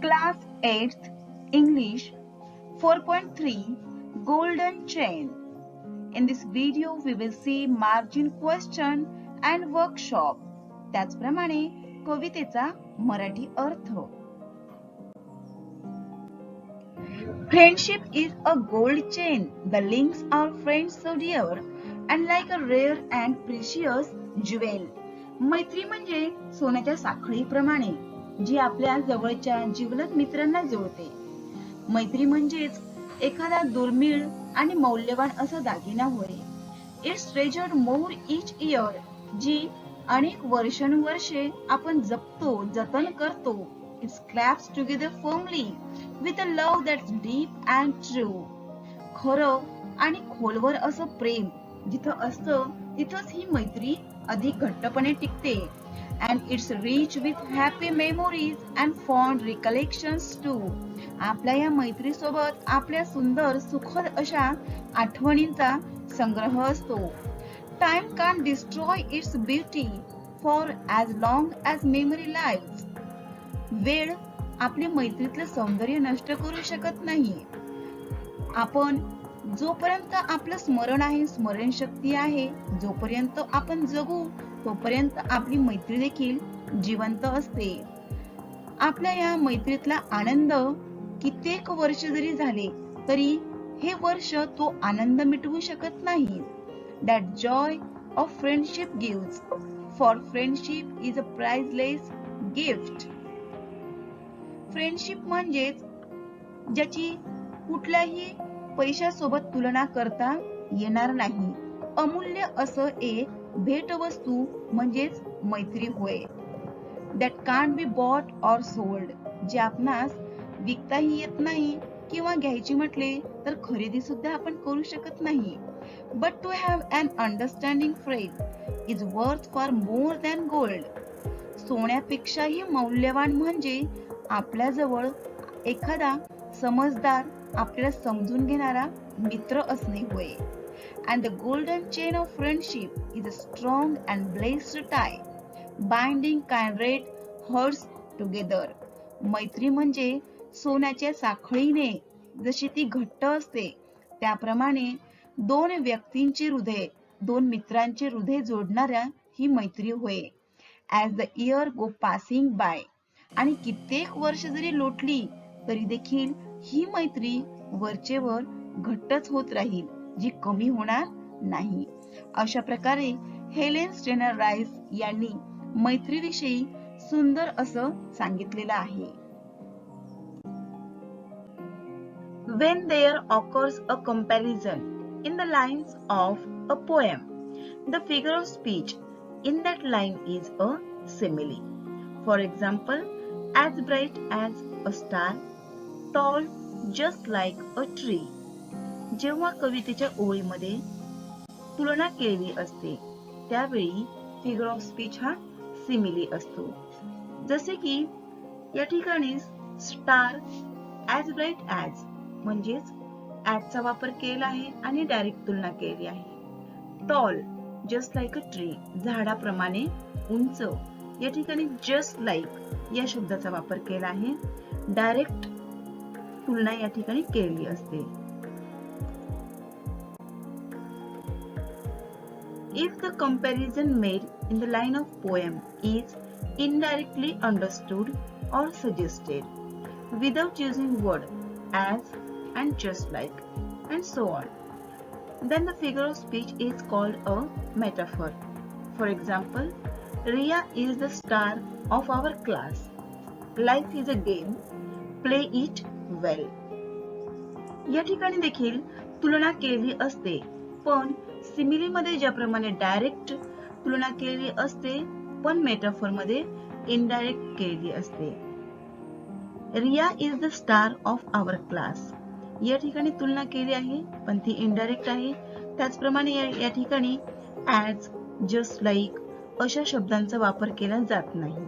Class 8th English 4.3 Golden Chain. In this video we will see margin question and workshop. त्याचप्रमाणे कवितेचा मराठी अर्थ. Friendship is a gold chain. The links are friends so dear and like a rare and precious jewel. मैत्री म्हणजे सोन्याच्या साखळीप्रमाणे जी आपल्या जवळच्या जिवलग मित्रांना जोडते. मैत्री म्हणजेच एखादा दुर्मिळ आणि मौल्यवान असा दागिना होय. It's treasured more each year, जी अनेक वर्षानुवर्षे आपण जपतो, जतन करतो. It's clasps together firmly with a love that's deep and true. खरं आणि खोलवर असं प्रेम जिथं असतं तिथंच ही मैत्री अधिक घट्टपणे टिकते. And it's rich with happy memories and fond recollections too. आपल्या या मैत्री सोबत आपल्या सुंदर सुखद अशा आठवणींचा संग्रह असतो. Time can't destroy its beauty for as long as memory lives. वेळ आपल्या मैत्रीतलं सौंदर्य नष्ट करू शकत नाही. आपण जोपर्यंत आपलं स्मरण आहे, स्मरणशक्ती आहे, जोपर्यंत आपण जगू तोपर्यंत आपली मैत्री देखील जिवंत असते. आपल्या या मैत्रीतला आनंद कित्येक वर्ष जरी झाले तरी हे वर्ष तो आनंद मिटवू शकत नाही. That joy of friendship gives, for friendship is a priceless gift. Friendship म्हणजेच ज्याची कुठल्याही पैशासोबत तुलना करता येणार नाही, अमूल्य असं एक भेटवस्तू म्हणजेच मैत्री होय. That can't be bought or sold, जे आपणास विकताही येत नाही किंवा घ्यायची म्हटले तर खरेदी सुद्धा आपण करू शकत नाही. But to have an understanding friend is worth for more than gold. सोन्यापेक्षाही मौल्यवान म्हणजे आपल्याजवळ एखादा समजदार, आपल्याला समजून घेणारा मित्र असणे होय. And the golden chain of friendship is a strong and blessed tie, binding kindred hearts together. मैत्री म्हणजे सोन्याच्या साखळीने जशी ती घट्ट असते त्याप्रमाणे दोन व्यक्तींची हृदय, दोन मित्रांचे हृदय जोडणाऱ्या ही मैत्री होय. As the year go passing by, आणि कित्येक वर्ष जरी लोटली तरी देखील ही मैत्री वरचेवर घट्टच होत राहील, जी कमी होणार नाही. अशा प्रकारे हेलेन स्टेनर राईस यांनी मैत्रीविषयी सुंदर असं सांगितलेलं आहे. When there occurs a comparison in the lines of a poem, the figure of speech in that line is a simile. For example, as bright as a star, tall just like a tree. जेव्हा कवितेच्या ओळीमध्ये तुलना केलेली असते त्यावेळी figure of speech हा simile असतो. जसे की या ठिकाणी स्टार ॲज ब्राईट ॲज म्हणजेच ॲजचा वापर केला आहे आणि डायरेक्ट तुलना केली आहे. Tall just like a tree, झाडाप्रमाणे उंच, या ठिकाणी जस्ट लाईक या शब्दाचा वापर केला आहे. डायरेक्ट तुलना या ठिकाणी केली असते. If the comparison made in the line of poem is indirectly understood or suggested without using word as and just like and so on, then the figure of speech is called a metaphor. For example, Riya is the star of our class. Life is a game. Play it well. या ठिकाणी देखील तुलना केलेली असते, पण simile मध्ये ज्याप्रमाणे direct तुलना केलेली असते पण मेटाफॉर मध्ये इनडायरेक्ट केलेली असते. Riya is the star of our class, या ठिकाणी तुलना केली आहे पण ती इनडायरेक्ट आहे. त्याचप्रमाणे या ठिकाणी ॲज, जस्ट लाईक अशा शब्दांचा वापर केला जात नाही.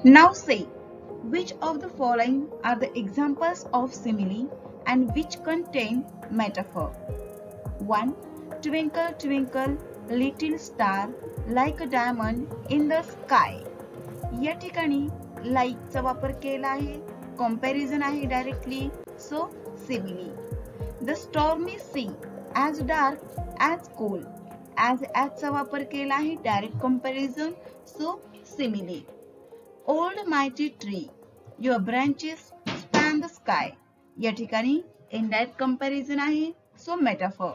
Now say, which of the following are the examples of simile and which contain metaphor? 1. Twinkle, twinkle, little star, like a diamond in the sky. या ठिकाणी लाईकचा वापर केला आहे, कंपॅरिझन आहे directly, so simile. The stormy sea as dark as coal. ॲजचा वापर केला आहे, direct comparison, so simile. Old mighty tree, your branches span the sky. या ठिकाणी इनडायरेक्ट कंपॅरिझन आहे, so metaphor.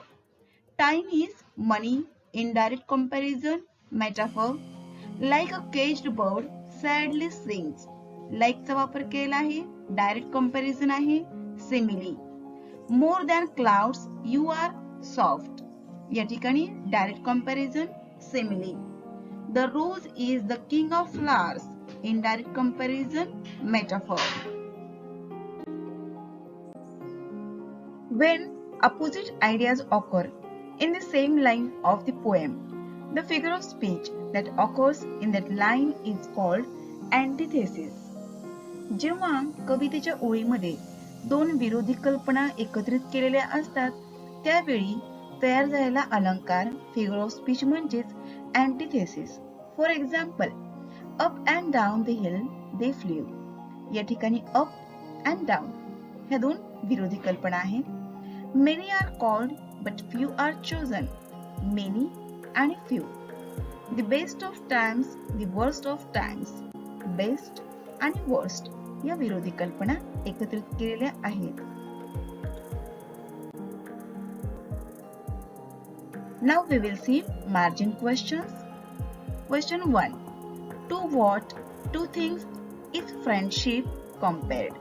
Time is money, indirect comparison, metaphor. Like a caged bird sadly sings. लाईकचा वापर केला आहे, डायरेक्ट कंपॅरिझन आहे, simile. More than clouds you are soft. या ठिकाणी direct comparison, simile. The rose is the king of flowers. Indirect comparison, metaphor. When opposite ideas occur in the same line of the poem, the figure of speech that occurs in that line is called antithesis. जेव्हा कवितेच्या ओळीमध्ये दोन विरोधी कल्पना एकत्रित केलेल्या असतात त्यावेळी तयार झालेला अलंकार फिगर ऑफ स्पीच म्हणजेच antithesis. For example, up and down the hill they flew. या ठिकाणी अप अँड डाऊन ह्या दोन विरोधी कल्पना आहेत. Many are called but few are chosen. Many आणि few. The best of times, the worst of times. Best आणि worst या विरोधी कल्पना एकत्रित केलेल्या आहेत. Now we will see margin questions. Question 1. To what two things is friendship compared?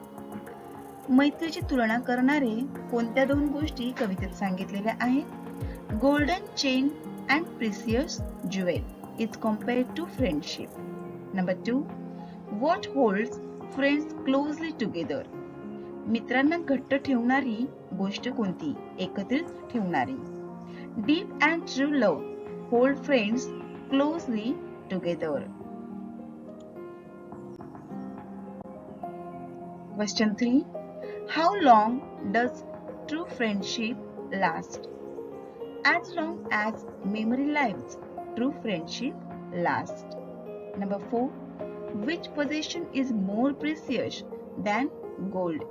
मैत्रीची तुलना करणारे कोणत्या दोन गोष्टी कवितेत सांगितलेल्या आहेत? Golden chain and precious Jewel is compared to friendship. Number 2. What holds friends closely together? मित्रांना घट्ट ठेवणारी गोष्ट कोणती? एकत्रित ठेवणारी. Deep and true love hold friends closely together. Question 3. How long does true friendship last? As long as memory lives, true friendship lasts. Number 4. Which possession is more precious than gold?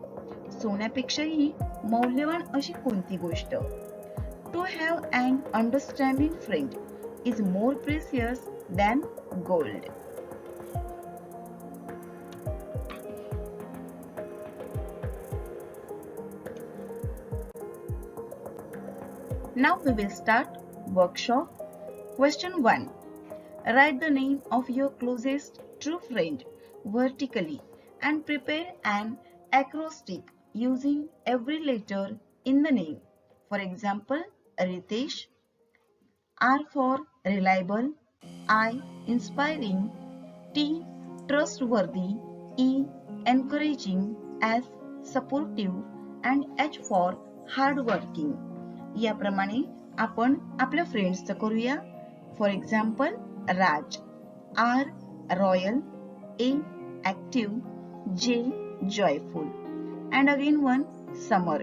सोन्यापेक्षाही मौल्यवान अशी कोणती गोष्ट? To have an understanding friend is more precious than gold. Now we will start workshop. Question 1. Write the name of your closest true friend vertically and prepare an acrostic using every letter in the name. For example, Ritesh. R for reliable. I inspiring. T trustworthy. E encouraging. S supportive. And H for hardworking. याप्रमाणे आपण आपल्या फ्रेंड्सचं करूया. For example, Raj. R royal. A active. J joyful. And again one summer.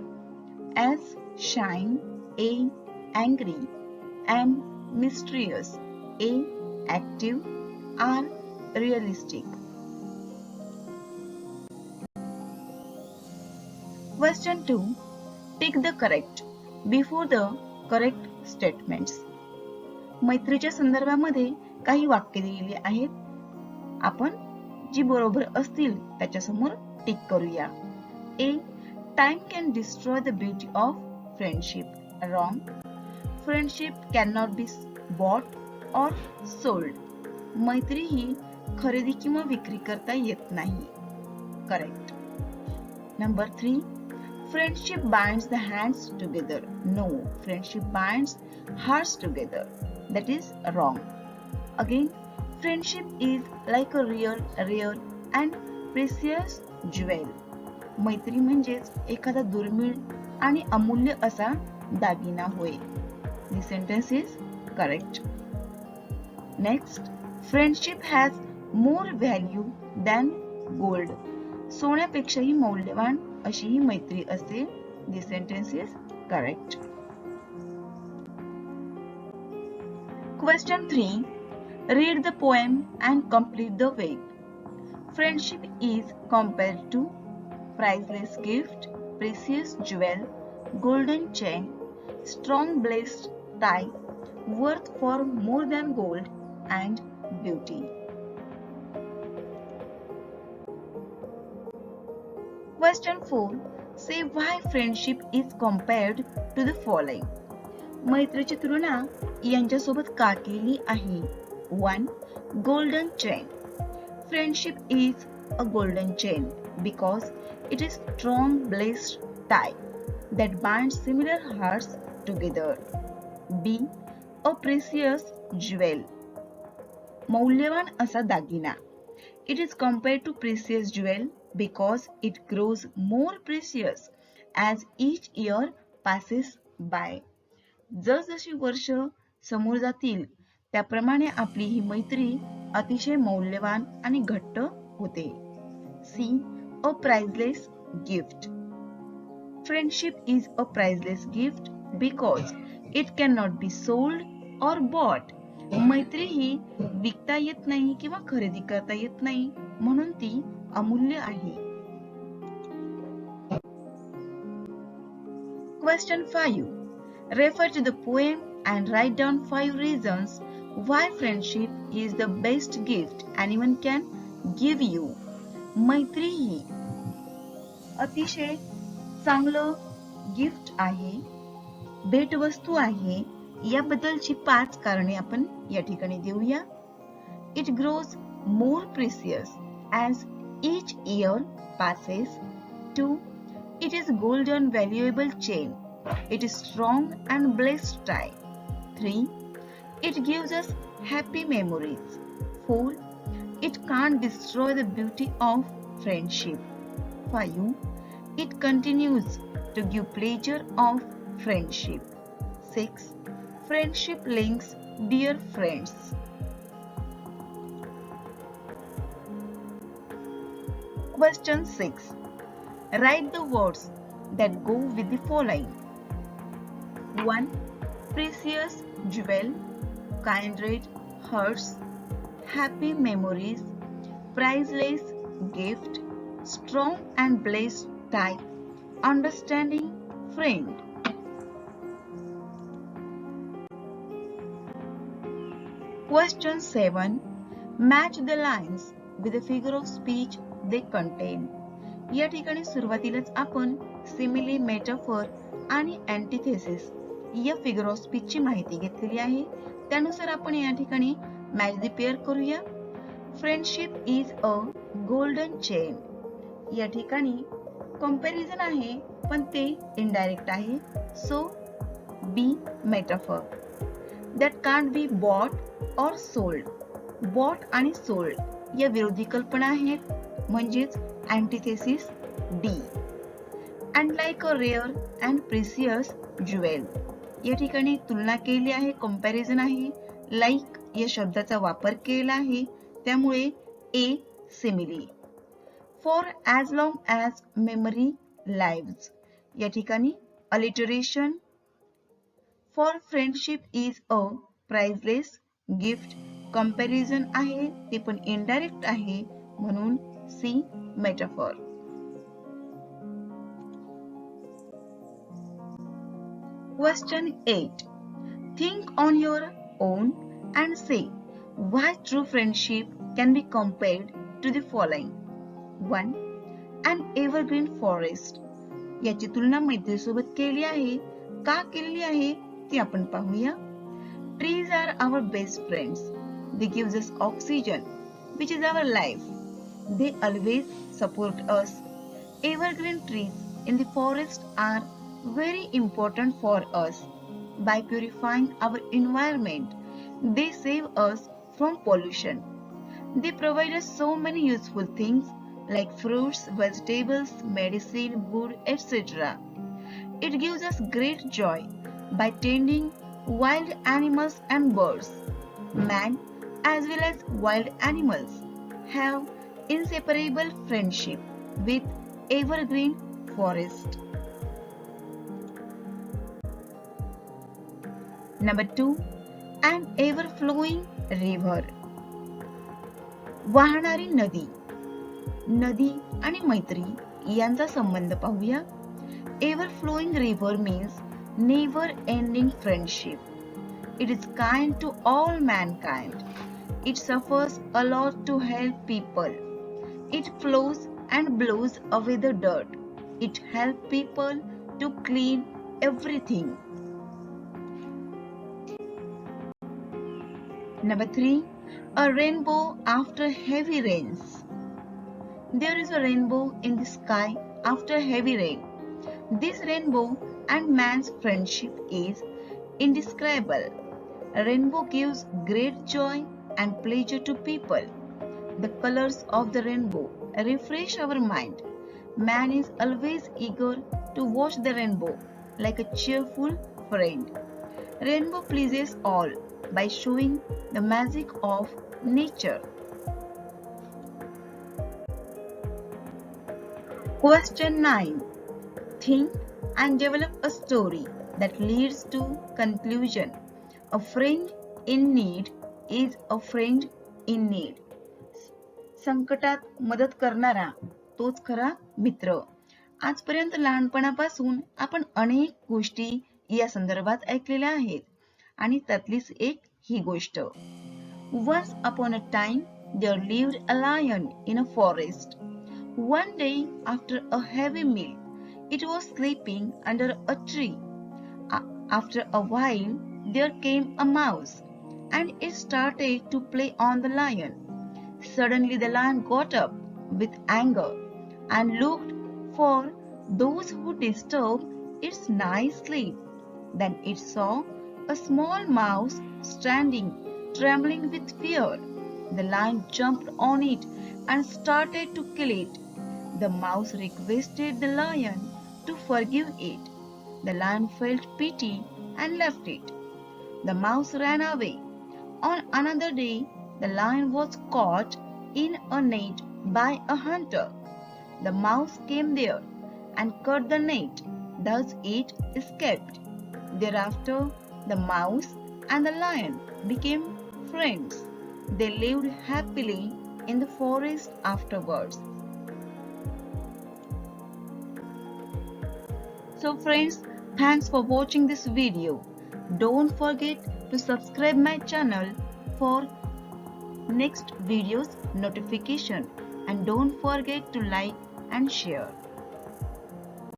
S shine. A angry. M mysterious. A active. R realistic. Question 2. Tick the correct before the correct statements. मैत्रीच्या संदर्भामध्ये काही वाक्य दिलेली आहेत. आपण जी बरोबर असतील त्याच्यासमोर टिक करूया. ए time can destroy the beauty of friendship. Wrong. Friendship can not be bought or sold. मैत्री ही खरेदी किंवा विक्री करता येत नाही. Correct. Number 3. Friendship binds the hands together. No, friendship binds hearts together. That is wrong. Again, friendship is like a rare and precious jewel. मैत्री म्हणजेच एखादा दुर्मिळ आणि अमूल्य असा दागिना होय. The sentence is correct. Next, friendship has more value than gold. सोन्यापेक्षाही मौल्यवान अशी ही मैत्री असते. The sentence is correct. Question 3. Read the poem and complete the web. Friendship is compared to priceless gift, precious jewel, golden chain, strong blessed tie, worth for more than gold, and beauty. Question 4. Say why friendship is compared to the following. मैत्रीची तुलना यांच्यासोबत का केली आहे? 1. Golden chain. Friendship is a golden chain because it is strong blessed tie that binds similar hearts together. B. A precious jewel. मौल्यवान असा दागिना. It is compared to precious jewel because it grows more precious as each year passes by. जसजशी वर्ष समोर जातील त्याप्रमाणे आपली ही मैत्री अतिशय मौल्यवान आणि घट्ट होते. C. A priceless gift. Friendship is a priceless gift because it cannot be sold or bought. मैत्री ही विकता येत नाही किंवा खरेदी करता येत नाही म्हणून ती अमूल्य आहे. Question 5. Refer to the poem and write down 5 reasons why friendship is the best gift anyone can give you. मैत्री ही अतिशय चांगलं गिफ्ट आहे, भेटवस्तू आहे. याबद्दलची 5 कारणे आपण या ठिकाणी देऊया. It grows more precious as each year passes. 2. It is golden valuable chain. It is strong and blessed tie. 3. It gives us happy memories. 4. It can't destroy the beauty of friendship. 5. It continues to give pleasure of friendship. 6. Friendship links dear friends. Question 6. Write the words that go with the following. 1. Precious jewel, kindred hearts, happy memories, priceless gift, strong and blessed tie, understanding friend. Question 7. Match the lines with the figure of speech they contain. या ठिकाणी सुरुवातीलाच आपण simile, metaphor आणि अँटिथेसिस या figure of speech ची माहिती घेतलेली आहे. त्यानुसार आपण या ठिकाणी मॅच द पेअर करूया. Friendship is a golden chain. या ठिकाणी कंपॅरिझन आहे पण ते इनडायरेक्ट आहे. So B metaphor. That can't be bought or sold. Bought आणि सोल्ड या विरोधी कल्पना आहेत म्हणजेच antithesis D. And like a rare and precious jewel. या ठिकाणी तुलना केली आहे, कंपॅरिझन आहे, लाईक या शब्दाचा वापर केला आहे त्यामुळे A simile. For as long as memory lives. या ठिकाणी alliteration. For friendship is a priceless gift. Comparison आहे ते पण इनडायरेक्ट आहे म्हणून C metaphor. Question 8. Think on your own and say why true friendship can be compared to the following. 1. An evergreen forest. याची तुलना मैत्रीसोबत केली आहे. का केली आहे ती आपण पाहूया. Trees are our best friends. They give us oxygen, which is our life. They always support us. Evergreen trees in the forest are very important for us. By purifying our environment, they save us from pollution. They provide us so many useful things like fruits, vegetables, medicine, wood, etc. It gives us great joy by tending wild animals and birds. Man, as well as wild animals, have inseparable friendship with evergreen forest. Number 2. An ever-flowing river. वाहणारी नदी. नदी आणि मैत्री यांचा संबंध पाहूया. Ever flowing river means never ending friendship. It is kind to all mankind. It suffers a lot to help people. It flows and blows away the dirt. It helps people to clean everything. Number 3. A rainbow after heavy rains. There is a rainbow in the sky after heavy rain. This rainbow and man's friendship is indescribable. A rainbow gives great joy and pleasure to people. The colors of the rainbow refresh our mind. Man is always eager to watch the rainbow like a cheerful friend. Rainbow pleases all by showing the magic of nature. Question 9. Think and develop a story that leads to conclusion. A friend in need is a friend in need. संकटात मदत करणारा तोच खरा मित्र. आजपर्यंत लहानपणापासून आपण अनेक गोष्टी या संदर्भात ऐकलेल्या आहेत आणि त्यातलीच एक ही गोष्ट. Once upon a time there lived a lion in a forest. One day after a heavy meal, it was sleeping under a tree. After a while, there came a mouse, and it started to play on the lion. Suddenly the lion got up with anger and looked for those who disturbed its nice sleep. Then it saw a small mouse standing, trembling with fear. The lion jumped on it and started to kill it. The mouse requested the lion to forgive it. The lion felt pity and left it. The mouse ran away. On another day, the lion was caught in a net by a hunter. The mouse came there and cut the net. Thus it escaped. Thereafter, the mouse and the lion became friends. They lived happily in the forest afterwards. So friends, thanks for watching this video. Don't forget to subscribe my channel for next videos notification, and don't forget to like and share.